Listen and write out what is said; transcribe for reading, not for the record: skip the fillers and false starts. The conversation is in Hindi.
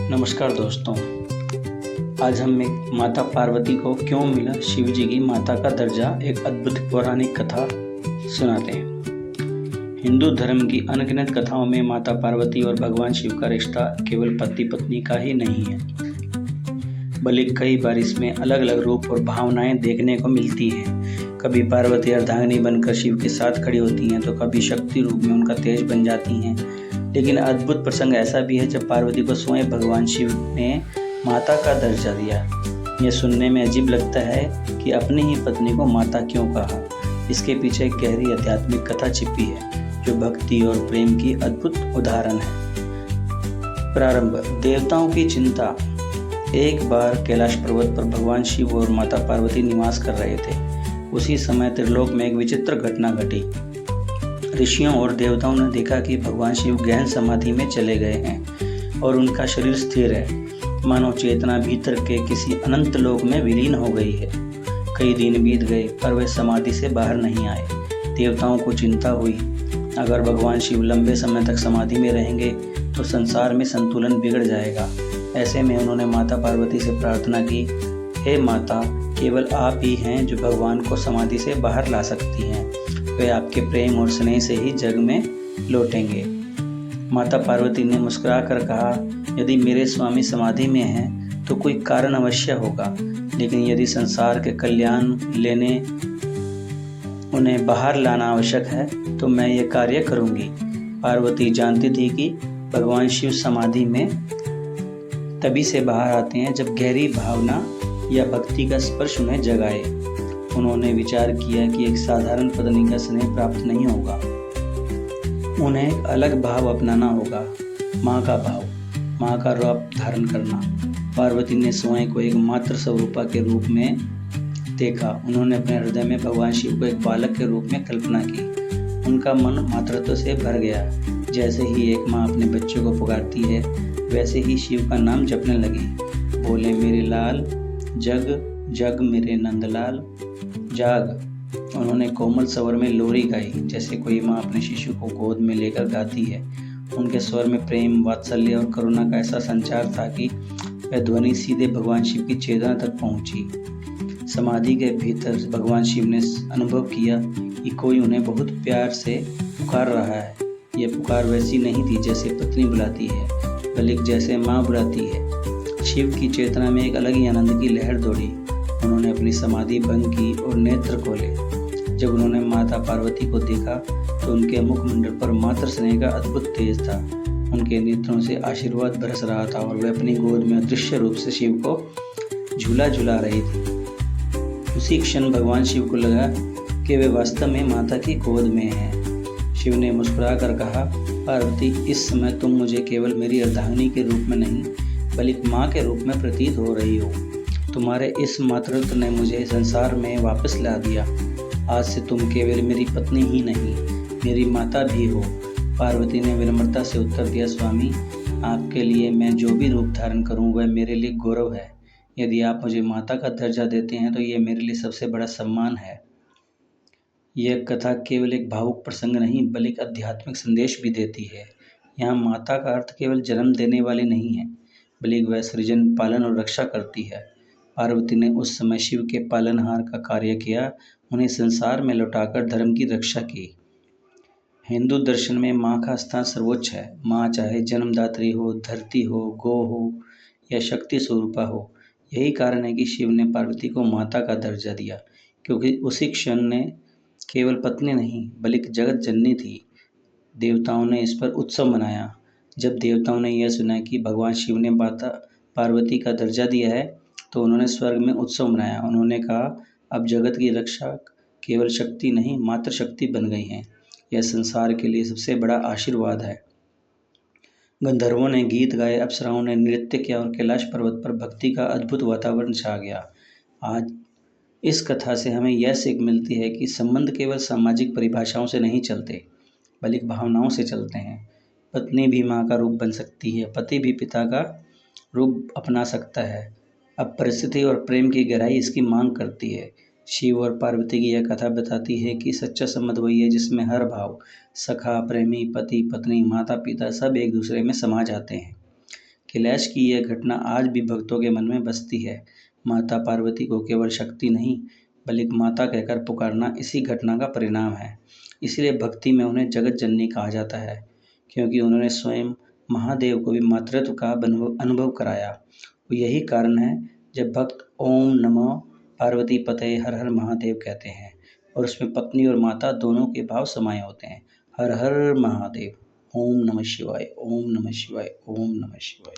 नमस्कार दोस्तों। आज हम एक माता पार्वती को क्यों मिला शिव जी की माता का दर्जा एक अद्भुत पौराणिक कथा सुनाते हैं। हिंदू धर्म की अनगिनत कथाओं में माता पार्वती और भगवान शिव का रिश्ता केवल पति पत्नी का ही नहीं है, बल्कि कई बार इसमें अलग अलग रूप और भावनाएं देखने को मिलती हैं। कभी पार्वती अर्धांगिनी बनकर शिव के साथ खड़ी होती हैं, तो कभी शक्ति रूप में उनका तेज बन जाती हैं। लेकिन अद्भुत प्रसंग ऐसा भी है जब पार्वती को स्वयं भगवान शिव ने माता का दर्जा दिया। यह सुनने में अजीब लगता है कि अपनी ही पत्नी को माता क्यों कहा। इसके पीछे एक गहरी आध्यात्मिक कथा छिपी है जो भक्ति और प्रेम की अद्भुत उदाहरण है। प्रारंभ। देवताओं की चिंता। एक बार कैलाश पर्वत पर भगवान शिव और माता पार्वती निवास कर रहे थे। उसी समय त्रिलोक में एक विचित्र घटना घटी। ऋषियों और देवताओं ने देखा कि भगवान शिव गहन समाधि में चले गए हैं और उनका शरीर स्थिर है, मानो चेतना भीतर के किसी अनंत लोक में विलीन हो गई है। कई दिन बीत गए पर वे समाधि से बाहर नहीं आए। देवताओं को चिंता हुई, अगर भगवान शिव लंबे समय तक समाधि में रहेंगे तो संसार में संतुलन बिगड़ जाएगा। ऐसे में उन्होंने माता पार्वती से प्रार्थना की, हे माता, केवल आप ही हैं जो भगवान को समाधि से बाहर ला सकती हैं। वे आपके प्रेम और स्नेह से ही जग में लौटेंगे। माता पार्वती ने मुस्कुराकर कहा, यदि मेरे स्वामी समाधि में हैं तो कोई कारण अवश्य होगा, लेकिन यदि संसार के कल्याण लेने उन्हें बाहर लाना आवश्यक है तो मैं ये कार्य करूंगी। पार्वती जानती थी कि भगवान शिव समाधि में तभी से बाहर आते हैं जब गहरी भावना या भक्ति का स्पर्श उन्हें जगाए। उन्होंने विचार किया कि एक साधारण पत्नी का स्नेह प्राप्त नहीं होगा, उन्हें एक अलग भाव अपनाना होगा, माँ का भाव, माँ का रूप धारण करना। पार्वती ने स्वयं को एक मातृ स्वरूपा के रूप में देखा। उन्होंने अपने हृदय में भगवान शिव को एक बालक के रूप में कल्पना की। उनका मन मातृत्व से भर गया। जैसे ही एक माँ अपने बच्चे को पुकारती है, वैसे ही शिव का नाम जपने लगी। बोले, मेरे लाल, जग जग मेरे नंदलाल जाग। उन्होंने कोमल स्वर में लोरी गाई, जैसे कोई माँ अपने शिशु को गोद में लेकर गाती है। उनके स्वर में प्रेम, वात्सल्य और करुणा का ऐसा संचार था कि वह ध्वनि सीधे भगवान शिव की चेतना तक पहुंची। समाधि के भीतर भगवान शिव ने अनुभव किया कि कोई उन्हें बहुत प्यार से पुकार रहा है। यह पुकार वैसी नहीं थी जैसे पत्नी बुलाती है, बल्कि जैसे माँ बुलाती है। शिव की चेतना में एक अलग ही आनंद की लहर दौड़ी। उन्होंने अपनी समाधि भंग की और नेत्र खोले। जब उन्होंने माता पार्वती को देखा तो उनके मुखमंडल पर मातृ स्नेह का अद्भुत तेज था। उनके नेत्रों से आशीर्वाद बरस रहा था और वे अपनी गोद में अदृश्य रूप से शिव को झूला झुला रही थी। उसी क्षण भगवान शिव को लगा कि वे वास्तव में माता की गोद में हैं। शिव ने मुस्कुराकर कहा, पार्वती, इस समय तुम मुझे केवल मेरी अर्धांगिनी के रूप में नहीं, बल्कि माँ के रूप में प्रतीत हो रही हो। तुम्हारे इस मातृत्व ने मुझे संसार में वापस ला दिया। आज से तुम केवल मेरी पत्नी ही नहीं, मेरी माता भी हो। पार्वती ने विनम्रता से उत्तर दिया, स्वामी, आपके लिए मैं जो भी रूप धारण करूं वह मेरे लिए गौरव है। यदि आप मुझे माता का दर्जा देते हैं तो यह मेरे लिए सबसे बड़ा सम्मान है। यह कथा केवल एक भावुक प्रसंग नहीं, बल्कि आध्यात्मिक संदेश भी देती है। यहाँ माता का अर्थ केवल जन्म देने वाली नहीं है, बल्कि वह सृजन, पालन और रक्षा करती है। पार्वती ने उस समय शिव के पालनहार का कार्य किया, उन्हें संसार में लौटाकर धर्म की रक्षा की। हिंदू दर्शन में माँ का स्थान सर्वोच्च है। माँ चाहे जन्मदात्री हो, धरती हो, गौ हो या शक्ति स्वरूपा हो। यही कारण है कि शिव ने पार्वती को माता का दर्जा दिया, क्योंकि उसी क्षण ने केवल पत्नी नहीं बल्कि जगत जननी थी। देवताओं ने इस पर उत्सव मनाया। जब देवताओं ने यह सुना कि भगवान शिव ने माता पार्वती का दर्जा दिया है तो उन्होंने स्वर्ग में उत्सव मनाया। उन्होंने कहा, अब जगत की रक्षा केवल शक्ति नहीं, मातृ शक्ति बन गई है। यह संसार के लिए सबसे बड़ा आशीर्वाद है। गंधर्वों ने गीत गाए, अप्सराओं ने नृत्य किया और कैलाश पर्वत पर भक्ति का अद्भुत वातावरण छा गया। आज इस कथा से हमें यह सीख मिलती है कि संबंध केवल सामाजिक परिभाषाओं से नहीं चलते, बल्कि भावनाओं से चलते हैं। पत्नी भी माँ का रूप बन सकती है, पति भी पिता का रूप अपना सकता है। अब परिस्थिति और प्रेम की गहराई इसकी मांग करती है। शिव और पार्वती की यह कथा बताती है कि सच्चा संबंध वही है जिसमें हर भाव, सखा, प्रेमी, पति, पत्नी, माता, पिता सब एक दूसरे में समा जाते हैं। कैलाश की यह घटना आज भी भक्तों के मन में बसती है। माता पार्वती को केवल शक्ति नहीं बल्कि माता कहकर पुकारना इसी घटना का परिणाम है। इसलिए भक्ति में उन्हें जगत जननी कहा जाता है, क्योंकि उन्होंने स्वयं महादेव को भी मातृत्व का अनुभव कराया। और यही कारण है जब भक्त ओम नमो पार्वती पते हर हर महादेव कहते हैं और उसमें पत्नी और माता दोनों के भाव समाये होते हैं। हर हर महादेव। ओम नमः शिवाय, ओम नमः शिवाय, ओम नमः शिवाय।